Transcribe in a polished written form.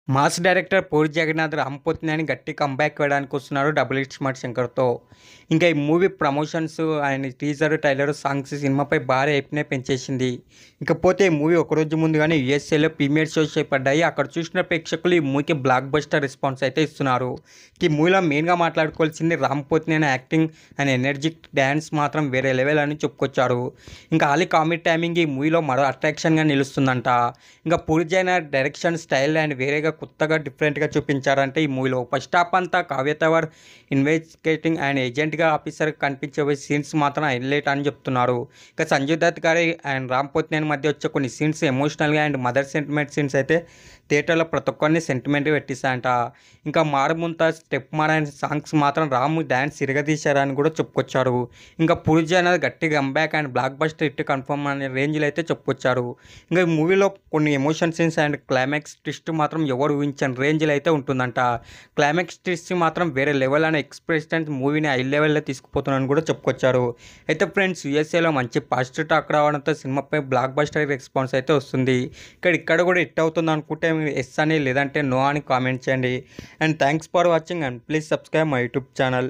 Mass director puri Jagannadh రామపోతినేని గట్టి comeback ఇవ్వడానికి వస్తున్నారు డబుల్ హిట్ స్మార్ట్ శంకర్తో. ఇంకా ఈ movie promotions and teaser, trailer, songs సినిమాపై భారీ హైప్‌నే పెంచేసింది. ఇకపోతే ఈ మూవీ ఒకరోజు ముందుగానే యూఎస్ఏలో ప్రీమియర్ షోస్ చేపడ్డాయి. అక్కడ చూసిన ప్రేక్షకులు ఈ మూవీకి బ్లాక్ బస్టర్ రెస్పాన్స్ అయితే ఇస్తున్నారు. ఈ మూవీలో మెయిన్‌గా మాట్లాడుకోవాల్సింది రామపోతినేని యాక్టింగ్ అండ్ ఎనర్జిక్ డ్యాన్స్ మాత్రం వేరే లెవెల్ అని చెప్పుకొచ్చారు. ఇంకా ఆలీ కామెడీ టైమింగ్ ఈ మూవీలో మరో అట్రాక్షన్‌గా నిలుస్తుందంట. ఇంకా Puri Jagannadh direction style and వేరేగా కొత్తగా డిఫరెంట్‌గా చూపించారంటే ఈ మూవీలో ఫస్ట్ హాఫ్ అంతా కావ్య తవర్ ఇన్వెస్టిగేటింగ్ అండ్ ఏజెంట్‌గా ఆఫీసర్‌గా కనిపించే సీన్స్ మాత్రం హైలైట్ అని చెప్తున్నారు. ఇక సంజయ్ దత్ గారి అండ్ రామ్ పోతినేని మధ్య వచ్చే కొన్ని సీన్స్ ఎమోషనల్‌గా అండ్ మదర్ సెంటిమెంట్ సీన్స్ అయితే థియేటర్‌లో ప్రతి ఒక్కరిని సెంటిమెంట్‌గా పెట్టేసాయంట. ఇంకా మారుముంత స్టెప్ మార్ అండ్ సాంగ్స్ మాత్రం రాము డాన్స్ ఇరగదీశారని కూడా చెప్పుకొచ్చారు. ఇంకా పూరి జగన్నాథ్ గట్టి comeback and block buster hit confirm అనే రేంజ్‌లో అయితే చెప్పుకొచ్చారు. ఇంకా ఈ మూవీలో కొన్ని emotion scenes and climax twist మాత్రం ఎవరు ఊహించని రేంజ్‌లో అయితే ఉంటుందంట. క్లైమాక్స్ ట్విస్ట్ మాత్రం వేరే లెవెల్ అనే ఎక్స్‌ప్రెషన్స్ మూవీని హై లెవెల్‌లో తీసుకుపోతుందని కూడా చెప్పుకొచ్చారు. అయితే ఫ్రెండ్స్ యూఎస్ఏలో మంచి పాజిటివ్ టాక్ రావడంతో సినిమాపై బ్లాక్ బస్టర్ రెస్పాన్స్ అయితే వస్తుంది. ఇక్కడ కూడా హిట్ అవుతుంది అనుకుంటే మీరు ఎస్ అని లేదంటే నో అని కామెంట్ చేయండి. And thanks for watching and please subscribe my YouTube channel.